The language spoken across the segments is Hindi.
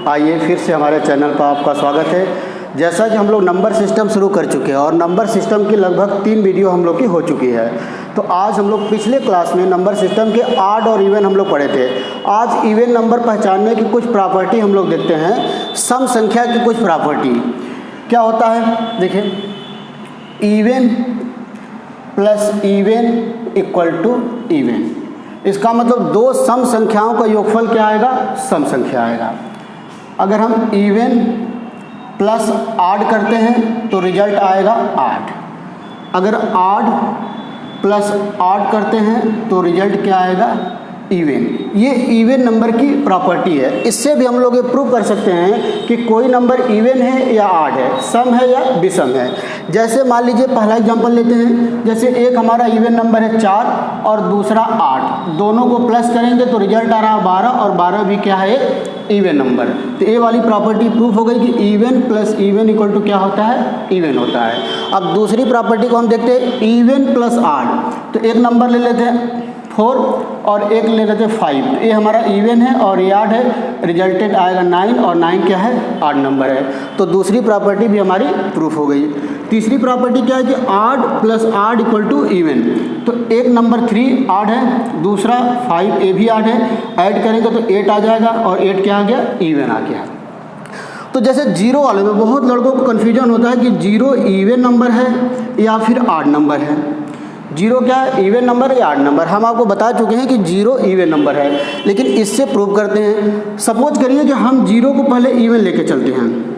आइए फिर से हमारे चैनल पर आपका स्वागत है। जैसा कि हम लोग नंबर सिस्टम शुरू कर चुके हैं और नंबर सिस्टम की लगभग 3 वीडियो हम लोग की हो चुकी है। तो आज हम लोग पिछले क्लास में नंबर सिस्टम के ऑड और इवन हम लोग पढ़े थे। आज इवन नंबर पहचानने की कुछ प्रॉपर्टी हम लोग देखते हैं। सम संख्या की कुछ प्रॉपर्टी क्या होता है, देखिए, even plus even equal to even. इसका मतलब दो सम संख्याओं का योगफल क्या आएगा, सम संख्या आएगा। अगर हम इवन प्लस ऑड करते हैं तो रिजल्ट आएगा ऑड। अगर ऑड प्लस ऑड करते हैं तो रिजल्ट क्या आएगा, इवन। ये इवन नंबर की प्रॉपर्टी है। इससे भी हम लोग ये प्रूव कर सकते हैं कि कोई नंबर इवन है या ऑड है, सम है या विषम है। जैसे मान लीजिए पहला एग्जांपल लेते हैं। जैसे एक हमारा इवन नंबर है 4 और दूसरा 8, दोनों को प्लस करेंगे तो रिजल्ट आ रहा है 12 और 12 भी क्या है, इवन नंबर। तो ये वाली प्रॉपर्टी प्रूफ हो गई कि even plus even equal to क्या होता है, इवन होता है। अब दूसरी प्रॉपर्टी को हम देखते हैं, इवन प्लस ऑड। तो एक नंबर ले लेते हैं 4 और एक ले लेते हैं 5। ये हमारा इवन है और ये ऑड है, रिजल्टेड आएगा 9 और 9 क्या है, ऑड नंबर है। तो दूसरी प्रॉपर्टी भी हमारी प्रूफ हो गई। तीसरी प्रॉपर्टी क्या है कि odd plus odd equal to even. तो एक नंबर 3 ऑड है, दूसरा 5 ये भी ऑड है, ऐड करेंगे तो 8 आ जाएगा और 8 क्या आ गया, इवन आ गया। तो जैसे जीरो वाले में बहुत लड़कों को कन्फ्यूजन होता है कि जीरो इवन नंबर है या फिर ऑड नंबर है। जीरो क्या है, इवन नंबर या ऑड नंबर। हम आपको बता चुके हैं कि जीरो इवन नंबर है, लेकिन इससे प्रूव करते हैं। सपोज करिए कि हम जीरो को पहले इवन लेके चलते हैं।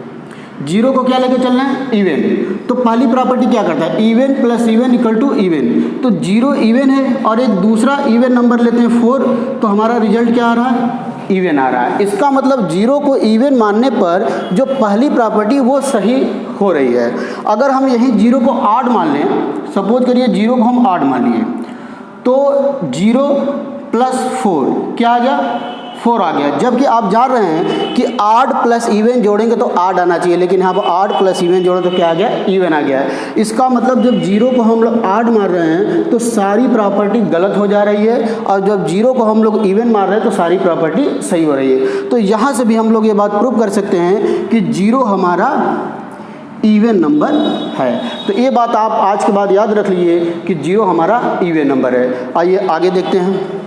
जीरो को क्या लेके चलना है, इवन। तो पहली प्रॉपर्टी क्या करता है, even plus even equal to even. तो जीरो इवन है और एक दूसरा इवन नंबर लेते हैं 4, तो हमारा रिजल्ट क्या आ रहा है, इवन आ रहा है। इसका मतलब जीरो को इवन मानने पर जो पहली प्रॉपर्टी वो सही हो रही है। अगर हम यही जीरो को ऑड मान लें, सपोज करिए जीरो को हम ऑड मान लिए, तो जीरो प्लस 4 क्या आ गया, 4 आ गया। जबकि आप जान रहे हैं कि ऑड प्लस इवन जोड़ेंगे तो ऑड आना चाहिए, लेकिन यहाँ पर ऑड प्लस इवन जोड़े तो क्या आ गया, इवन आ गया। इसका मतलब जब जीरो को हम लोग ऑड मार रहे हैं तो सारी प्रॉपर्टी गलत हो जा रही है, और जब जीरो को हम लोग इवन मार रहे हैं तो सारी प्रॉपर्टी सही हो रही है। तो यहाँ से भी हम लोग ये बात प्रूव कर सकते हैं कि जीरो हमारा इवन नंबर है। तो ये बात आप आज के बाद याद रख लीजिए कि जीरो हमारा इवन नंबर है। आइए आगे देखते हैं।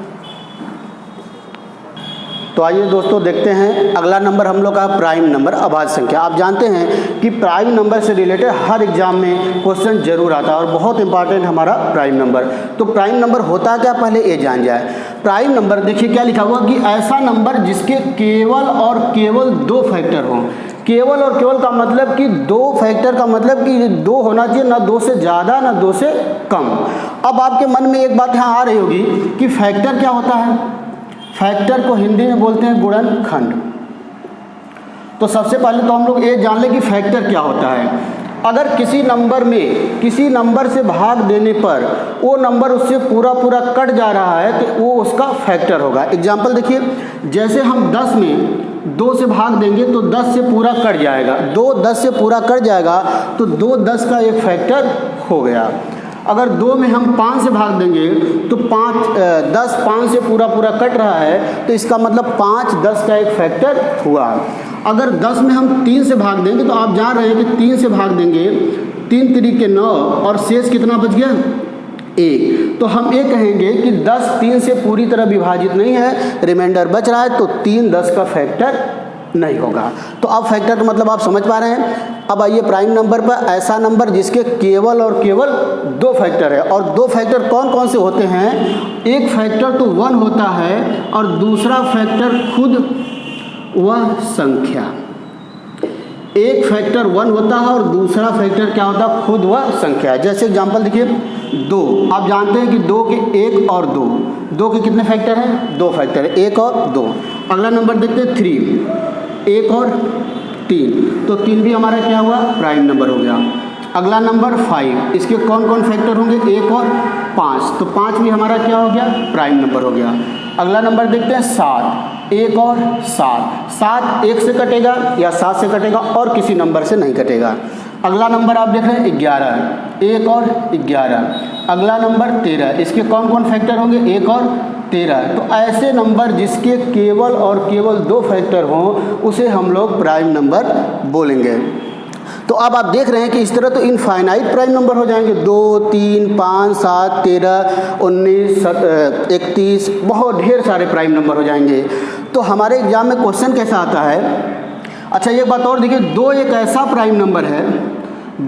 तो आइए दोस्तों देखते हैं अगला नंबर हम लोग का प्राइम नंबर, अभाज्य संख्या। आप जानते हैं कि प्राइम नंबर से रिलेटेड हर एग्जाम में क्वेश्चन जरूर आता है और बहुत इंपॉर्टेंट हमारा प्राइम नंबर। तो प्राइम नंबर होता क्या, पहले ये जान जाए। प्राइम नंबर देखिए क्या लिखा हुआ कि ऐसा नंबर जिसके केवल और केवल 2 फैक्टर हों। केवल और केवल का मतलब कि 2 फैक्टर का मतलब कि 2 होना चाहिए, ना 2 से ज़्यादा ना 2 से कम। अब आपके मन में एक बात यहाँ आ रही होगी कि फैक्टर क्या होता है। फैक्टर को हिंदी में बोलते हैं गुणनखंड। तो सबसे पहले तो हम लोग ये जान लें कि फैक्टर क्या होता है। अगर किसी नंबर में किसी नंबर से भाग देने पर वो नंबर उससे पूरा पूरा कट जा रहा है तो वो उसका फैक्टर होगा। एग्जाम्पल देखिए, जैसे हम 10 में 2 से भाग देंगे तो 10 से पूरा कट जाएगा, 2 10 से पूरा कट जाएगा तो 2 10 का एक फैक्टर हो गया। अगर 2 में हम 5 से भाग देंगे तो 10 5 से पूरा पूरा कट रहा है, तो इसका मतलब 5 10 का एक फैक्टर हुआ। अगर 10 में हम 3 से भाग देंगे तो आप जान रहे हैं कि 3 से भाग देंगे 3 तरीके 9 और शेष कितना बच गया, 1। तो हम ये कहेंगे कि 10 3 से पूरी तरह विभाजित नहीं है, रिमाइंडर बच रहा है, तो 3 10 का फैक्टर नहीं होगा। तो अब फैक्टर का मतलब आप समझ पा रहे हैं। अब आइए प्राइम नंबर पर, ऐसा नंबर जिसके केवल और केवल 2 फैक्टर है। और 2 फैक्टर कौन कौन से होते हैं, एक फैक्टर तो 1 होता है और दूसरा फैक्टर खुद वह संख्या। एक फैक्टर 1 होता है और दूसरा फैक्टर क्या होता है, खुद वह संख्या। जैसे एग्जांपल देखिए 2, आप जानते हैं कि 2 के 1 और 2 के कितने फैक्टर हैं, 2 फैक्टर है, 1 और 2। अगला नंबर देखते हैं 3, 1 और 3, तो 3 भी हमारा क्या हुआ, प्राइम नंबर हो गया। अगला नंबर 5, इसके कौन कौन फैक्टर होंगे, 1 और 5, तो 5 भी हमारा क्या हो गया, प्राइम नंबर हो गया। अगला नंबर देखते हैं 7, 1 और 7, 7 1 से कटेगा या 7 से कटेगा और किसी नंबर से नहीं कटेगा। अगला नंबर आप देख रहे हैं 11, 1 और 11। अगला नंबर 13, इसके कौन कौन फैक्टर होंगे, 1 और 13। तो ऐसे नंबर जिसके केवल और केवल 2 फैक्टर हों उसे हम लोग प्राइम नंबर बोलेंगे। तो अब आप देख रहे हैं कि इस तरह तो इनफाइनाइट प्राइम नंबर हो जाएंगे, 2, 3, 5, 7, 13, 19, 31, बहुत ढेर सारे प्राइम नंबर हो जाएंगे। तो हमारे एग्जाम में क्वेश्चन कैसा आता है, अच्छा ये बात और देखिए, 2 एक ऐसा प्राइम नंबर है,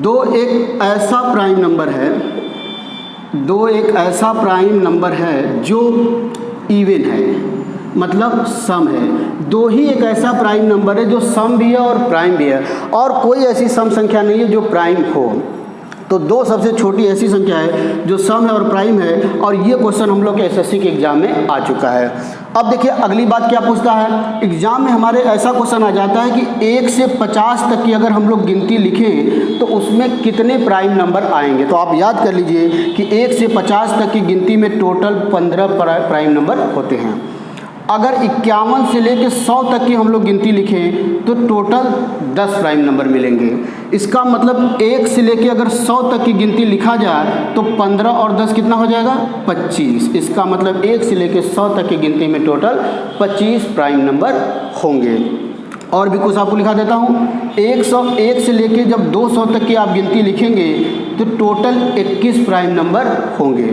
2 एक ऐसा प्राइम नंबर है, 2 एक ऐसा प्राइम नंबर है जो इवन है, मतलब सम है। 2 ही एक ऐसा प्राइम नंबर है जो सम भी है और प्राइम भी है, और कोई ऐसी सम संख्या नहीं है जो प्राइम हो। तो 2 सबसे छोटी ऐसी संख्या है जो सम है और प्राइम है, और ये क्वेश्चन हम लोग के एसएससी के एग्जाम में आ चुका है। अब देखिए अगली बात क्या पूछता है, एग्जाम में हमारे ऐसा क्वेश्चन आ जाता है कि 1 से 50 तक की अगर हम लोग गिनती लिखें तो उसमें कितने प्राइम नंबर आएंगे। तो आप याद कर लीजिए कि 1 से 50 तक की गिनती में टोटल 15 प्राइम नंबर होते हैं। अगर 51 से लेकर 100 तक की हम लोग गिनती लिखें तो टोटल 10 प्राइम नंबर मिलेंगे। इसका मतलब 1 से लेकर अगर 100 तक की गिनती लिखा जाए तो 15 और 10 कितना हो जाएगा, 25। इसका मतलब 1 से लेकर 100 तक की गिनती में टोटल 25 प्राइम नंबर होंगे। और भी कुछ आपको लिखा देता हूँ, 101 से लेकर जब 200 तक की आप गिनती लिखेंगे तो टोटल 21 प्राइम नंबर होंगे,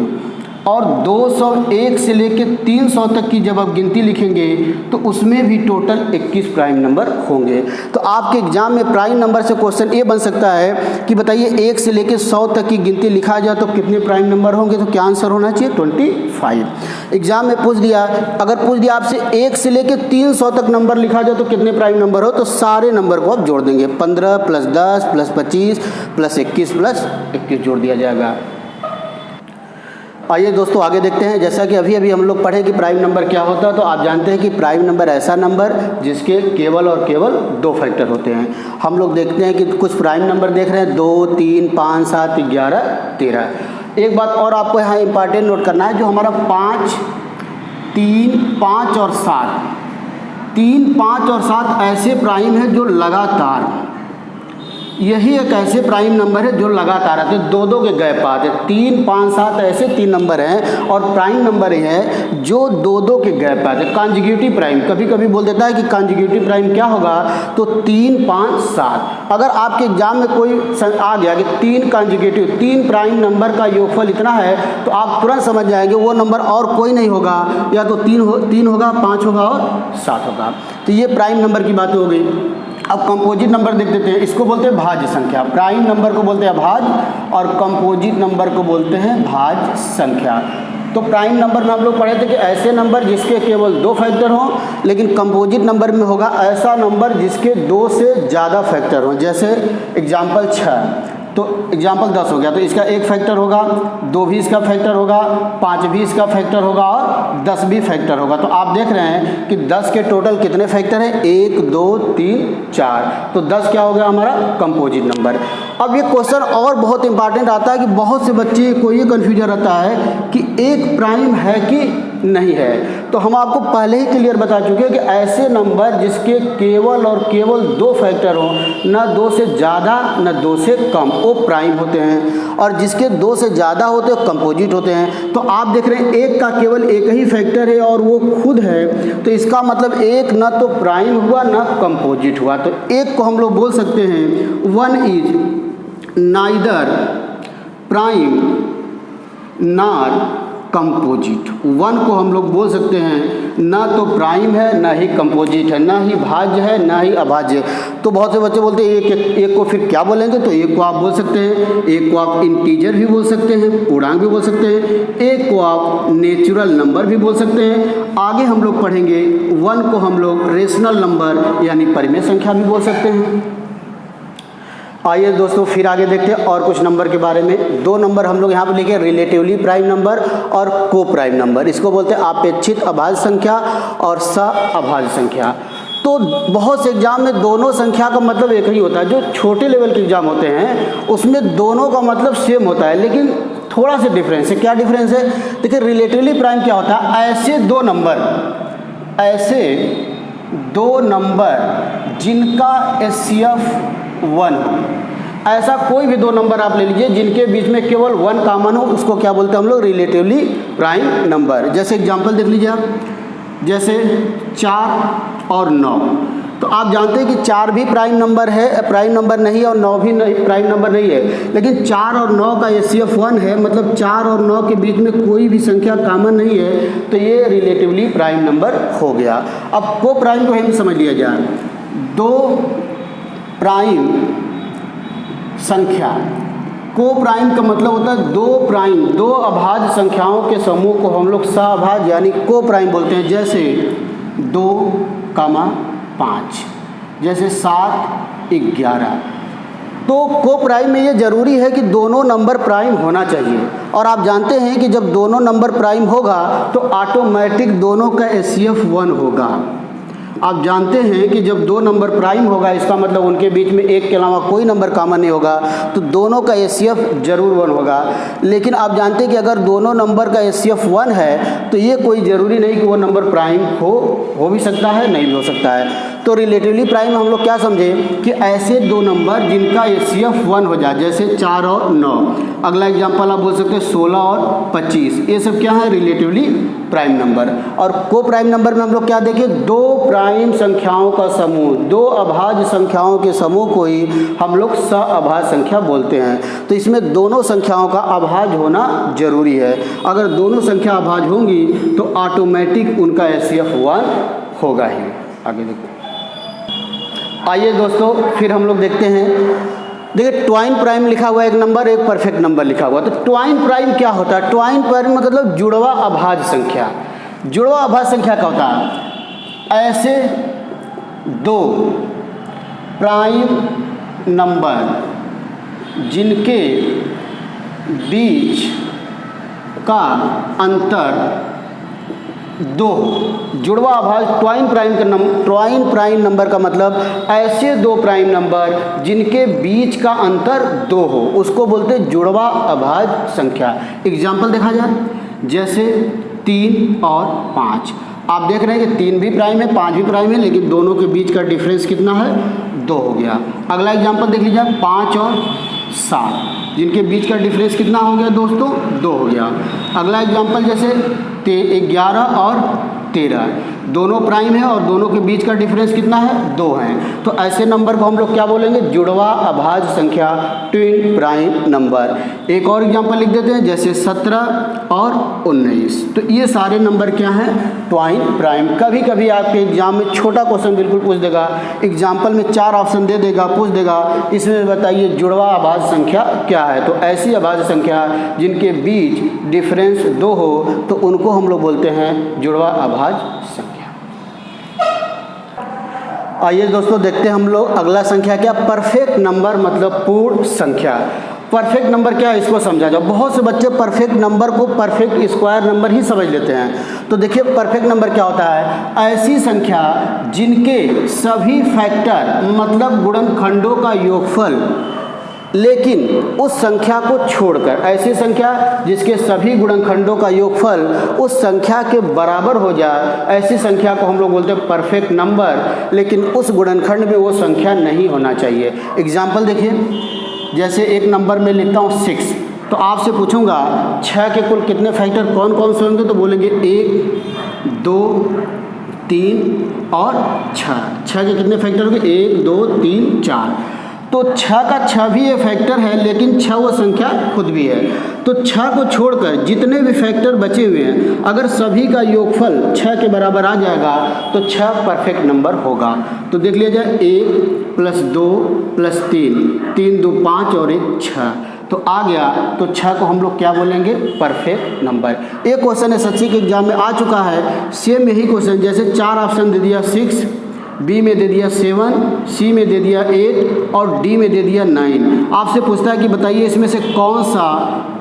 और 201 से लेकर 300 तक की जब आप गिनती लिखेंगे तो उसमें भी टोटल 21 प्राइम नंबर होंगे। तो आपके एग्जाम में प्राइम नंबर से क्वेश्चन ये बन सकता है कि बताइए 1 से लेकर 100 तक की गिनती लिखा जाए तो कितने प्राइम नंबर होंगे, तो क्या आंसर होना चाहिए, 25। एग्जाम में पूछ दिया, अगर पूछ दिया आपसे 1 से लेकर 300 तक नंबर लिखा जाए तो कितने प्राइम नंबर हो, तो सारे नंबर को आप जोड़ देंगे, 15 + 10 + 25 + 21 + 21 जोड़ दिया जाएगा। आइए दोस्तों आगे देखते हैं। जैसा कि अभी हम लोग पढ़े कि प्राइम नंबर क्या होता है, तो आप जानते हैं कि प्राइम नंबर ऐसा नंबर जिसके केवल और केवल 2 फैक्टर होते हैं। हम लोग देखते हैं कि कुछ प्राइम नंबर देख रहे हैं, 2, 3, 5, 7, 11, 13। एक बात और आपको यहाँ इंपॉर्टेंट नोट करना है, जो हमारा 5, 3, 5 और 7, 3, 5 और 7 ऐसे प्राइम है जो लगातार, यही एक ऐसे प्राइम नंबर है जो लगातार आते हैं, 2-2 के गैप आते हैं। 3, 5, 7 ऐसे 3 नंबर हैं और प्राइम नंबर है जो 2-2 के गैप आते हैं। कॉन्जिक्यूटिव प्राइम, कभी कभी बोल देता है कि कॉन्जिक्यूटिव प्राइम क्या होगा, तो 3, 5, 7। अगर आपके एग्जाम में कोई आ गया कि 3 कॉन्जिक्यूटिव, 3 प्राइम नंबर का योगफल इतना है, तो आप तुरंत समझ जाएंगे वो नंबर और कोई नहीं होगा, या तो 3 होगा, 5 होगा और 7 होगा। तो ये प्राइम नंबर की बात हो गई। अब कंपोजिट नंबर देख देते हैं, इसको बोलते हैं भाज्य संख्या। प्राइम नंबर को बोलते हैं भाज्य और कंपोजिट नंबर को बोलते हैं भाज्य संख्या। तो प्राइम नंबर में हम लोग पढ़े थे कि ऐसे नंबर जिसके केवल 2 फैक्टर हों, लेकिन कंपोजिट नंबर में होगा ऐसा नंबर जिसके 2 से ज़्यादा फैक्टर हों। जैसे एग्जाम्पल 6, तो एग्जाम्पल 10 हो गया, तो इसका 1 फैक्टर होगा, 2 भी इसका फैक्टर होगा, 5 भी इसका फैक्टर होगा और 10 भी फैक्टर होगा। तो आप देख रहे हैं कि 10 के टोटल कितने फैक्टर हैं, 1, 2, 3, 4। तो 10 क्या हो गया हमारा, कंपोजिट नंबर। अब ये क्वेश्चन और बहुत इंपॉर्टेंट आता है कि बहुत से बच्चे को ये कन्फ्यूजन रहता है कि एक प्राइम है कि नहीं है। तो हम आपको पहले ही क्लियर बता चुके हैं कि ऐसे नंबर जिसके केवल और केवल 2 फैक्टर हों, न 2 से ज़्यादा न 2 से कम, वो प्राइम होते हैं, और जिसके 2 से ज़्यादा होते हैं कंपोजिट होते हैं। तो आप देख रहे हैं 1 का केवल 1 ही फैक्टर है और वो खुद है, तो इसका मतलब 1 न तो प्राइम हुआ न कंपोजिट हुआ। तो 1 को हम लोग बोल सकते हैं 1 is neither prime nor composite. 1 को हम लोग बोल सकते हैं ना तो प्राइम है ना ही कंपोजिट है, ना ही भाज्य है ना ही अभाज्य। तो बहुत से बच्चे बोलते हैं एक को फिर क्या बोलेंगे, तो 1 को आप बोल सकते हैं, 1 को आप इंटीजर भी बोल सकते हैं, पूर्णांक भी बोल सकते हैं, 1 को आप नेचुरल नंबर भी बोल सकते हैं। आगे हम लोग पढ़ेंगे 1 को हम लोग रेशनल नंबर यानी परिमेय संख्या भी बोल सकते हैं। आइए दोस्तों फिर आगे देखते हैं और कुछ नंबर के बारे में। 2 नंबर हम लोग यहाँ पर लिखे, रिलेटिवली प्राइम नंबर और को प्राइम नंबर। इसको बोलते हैं अपेक्षित अभाज्य संख्या और सअभाज्य संख्या। तो बहुत से एग्जाम में दोनों संख्या का मतलब एक ही होता है। जो छोटे लेवल के एग्जाम होते हैं उसमें दोनों का मतलब सेम होता है, लेकिन थोड़ा सा डिफरेंस है। क्या डिफरेंस है, देखिए रिलेटिवली प्राइम क्या होता है, ऐसे 2 नंबर जिनका HCF 1 हो, ऐसा कोई भी दो नंबर आप ले लीजिए जिनके बीच में केवल 1 कॉमन हो, उसको क्या बोलते हैं हम लोग? Relatively prime number. जैसे एग्जांपल देख लीजिए आप, जैसे 4 और 9। तो आप जानते हैं कि 4 भी प्राइम नंबर है, प्राइम नंबर नहीं है, और 9 भी नहीं प्राइम नंबर नहीं है, लेकिन 4 और 9 का HCF 1 है, मतलब 4 और 9 के बीच में कोई भी संख्या कॉमन नहीं है, तो ये रिलेटिवली प्राइम नंबर हो गया। अब को प्राइम को हम समझ लिया जाए। दो प्राइम संख्या, को प्राइम का मतलब होता है दो प्राइम, दो अभाज्य संख्याओं के समूह को हम लोग सह यानी को प्राइम बोलते हैं। जैसे 2, 5, जैसे 7, 11। तो को प्राइम में ये ज़रूरी है कि दोनों नंबर प्राइम होना चाहिए, और आप जानते हैं कि जब दोनों नंबर प्राइम होगा तो ऑटोमेटिक दोनों का HCF 1 होगा। आप जानते हैं कि जब दो नंबर प्राइम होगा, इसका मतलब उनके बीच में एक के अलावा कोई नंबर कॉमन नहीं होगा, तो दोनों का HCF जरूर 1 होगा। लेकिन आप जानते हैं कि अगर दोनों नंबर का HCF 1 है तो ये कोई ज़रूरी नहीं कि वो नंबर प्राइम हो भी सकता है, नहीं भी हो सकता है। तो रिलेटिवली प्राइम हम लोग क्या समझे कि ऐसे दो नंबर जिनका HCF 1 हो जाए, जैसे 4 और 9। अगला एग्जाम्पल आप बोल सकते हैं 16 और 25। ये सब क्या है? Relatively prime number. और को प्राइम नंबर में हम लोग क्या देखें? दो प्राइम संख्याओं का समूह, दो अभाज्य संख्याओं के समूह को ही हम लोग सअभाज्य संख्या बोलते हैं। तो इसमें दोनों संख्याओं का अभाज्य होना जरूरी है। अगर दोनों संख्या अभाज्य होंगी तो ऑटोमेटिक उनका HCF 1 होगा ही। आगे देखो, आइए दोस्तों फिर हम लोग देखते हैं। देखिए ट्वाइन प्राइम लिखा हुआ है एक नंबर, एक परफेक्ट नंबर लिखा हुआ। तो ट्वाइन प्राइम क्या होता है? ट्वाइन प्राइम मतलब जुड़वा अभाज्य संख्या। जुड़वा अभाज्य संख्या क्या होता है? ऐसे दो प्राइम नंबर जिनके बीच का अंतर 2, जुड़वा अभाज्य ट्वाइन प्राइम नंबर का मतलब ऐसे दो प्राइम नंबर जिनके बीच का अंतर 2 हो, उसको बोलते हैं जुड़वा अभाज्य संख्या। एग्जाम्पल देखा जाए, जैसे 3 और 5। आप देख रहे हैं कि 3 भी प्राइम है, 5 भी प्राइम है, लेकिन दोनों के बीच का डिफरेंस कितना है? 2 हो गया। अगला एग्जाम्पल देख लीजिए, 5 और 7, जिनके बीच का डिफरेंस कितना हो गया दोस्तों? 2 हो गया। अगला एग्जाम्पल जैसे 11 और 13, दोनों प्राइम है और दोनों के बीच का डिफरेंस कितना है? 2 है। तो ऐसे नंबर को हम लोग क्या बोलेंगे? जुड़वा अभाज्य संख्या, ट्विन प्राइम नंबर। एक और एग्जांपल लिख देते हैं, जैसे 17 और 19। तो ये सारे नंबर क्या हैं? Twine prime. कभी कभी आपके एग्जाम में छोटा क्वेश्चन बिल्कुल पूछ देगा, एग्जाम्पल में 4 ऑप्शन दे देगा, पूछ देगा इसमें बताइए जुड़वा अभाज्य संख्या क्या है। तो ऐसी अभाज्य संख्या जिनके बीच डिफरेंस 2 हो तो उनको हम लोग बोलते हैं जुड़वा अभाज्य संख्या। आइए दोस्तों देखते हैं हम लोग अगला संख्या क्या? परफेक्ट नंबर मतलब पूर्ण संख्या। परफेक्ट नंबर क्या है इसको समझा जाओ। बहुत से बच्चे परफेक्ट नंबर को परफेक्ट स्क्वायर नंबर ही समझ लेते हैं। तो देखिए परफेक्ट नंबर क्या होता है? ऐसी संख्या जिनके सभी फैक्टर मतलब गुणनखंडों का योगफल, लेकिन उस संख्या को छोड़कर, ऐसी संख्या जिसके सभी गुणनखंडों का योगफल उस संख्या के बराबर हो जाए, ऐसी संख्या को हम लोग बोलते हैं परफेक्ट नंबर, लेकिन उस गुणनखंड में वो संख्या नहीं होना चाहिए। एग्जाम्पल देखिए, जैसे एक नंबर में लिखता हूँ 6, तो आपसे पूछूंगा 6 के कुल कितने फैक्टर कौन कौन से होंगे? तो बोलेंगे 1, 2, 3 और 6। 6 के कितने फैक्टर होंगे? 1, 2, 3, 4। तो 6 का 6 भी ये फैक्टर है, लेकिन 6 वो संख्या खुद भी है। तो 6 को छोड़कर जितने भी फैक्टर बचे हुए हैं, अगर सभी का योगफल 6 के बराबर आ जाएगा तो 6 परफेक्ट नंबर होगा। तो देख लिया जाए, 1 + 2 + 3, 3 2 5 और 1 6, तो आ गया। तो 6 को हम लोग क्या बोलेंगे? Perfect number. एक क्वेश्चन एस एस सी के एग्जाम में आ चुका है, सेम यही क्वेश्चन, जैसे 4 ऑप्शन दे दिया 6, बी में दे दिया 7, सी में दे दिया 8 और डी में दे दिया 9। आपसे पूछता है कि बताइए इसमें से कौन सा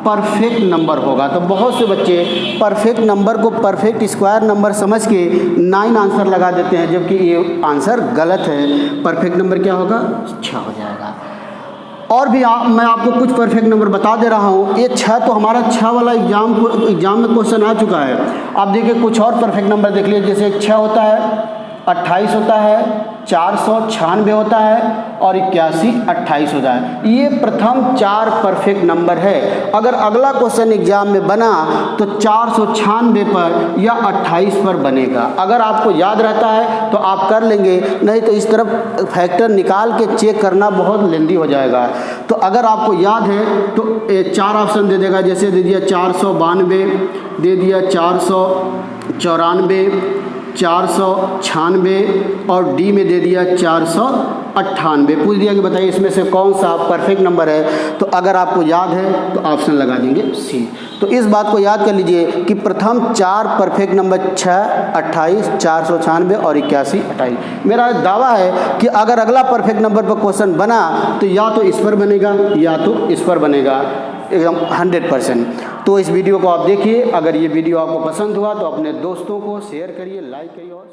परफेक्ट नंबर होगा। तो बहुत से बच्चे परफेक्ट नंबर को परफेक्ट स्क्वायर नंबर समझ के 9 आंसर लगा देते हैं, जबकि ये आंसर गलत है। परफेक्ट नंबर क्या होगा? 6 हो जाएगा। और भी मैं आपको कुछ परफेक्ट नंबर बता दे रहा हूँ। ये 6 तो हमारा 6 वाला एग्जाम में क्वेश्चन आ चुका है। आप देखिए कुछ और परफेक्ट नंबर देख लीजिए, जैसे 6 होता है, 28 होता है, 496 होता है और 81 28 होता है। ये प्रथम 4 परफेक्ट नंबर है। अगर अगला क्वेश्चन एग्जाम में बना तो 496 पर या 28 पर बनेगा। अगर आपको याद रहता है तो आप कर लेंगे, नहीं तो इस तरफ फैक्टर निकाल के चेक करना बहुत लेंदी हो जाएगा। तो अगर आपको याद है तो 4 ऑप्शन दे देगा, जैसे दे दिया 492, दे दिया 494, 496 और डी में दे दिया 498। पूछ दिया कि बताइए इसमें से कौन सा परफेक्ट नंबर है। तो अगर आपको याद है तो ऑप्शन लगा देंगे सी। तो इस बात को याद कर लीजिए कि प्रथम 4 परफेक्ट नंबर 6, 28, 496 और 81, 28। मेरा दावा है कि अगर अगला परफेक्ट नंबर पर क्वेश्चन बना तो या तो इस पर बनेगा या तो इस पर बनेगा, एकदम 100%। तो इस वीडियो को आप देखिए। अगर ये वीडियो आपको पसंद हुआ तो अपने दोस्तों को शेयर करिए, लाइक करिए और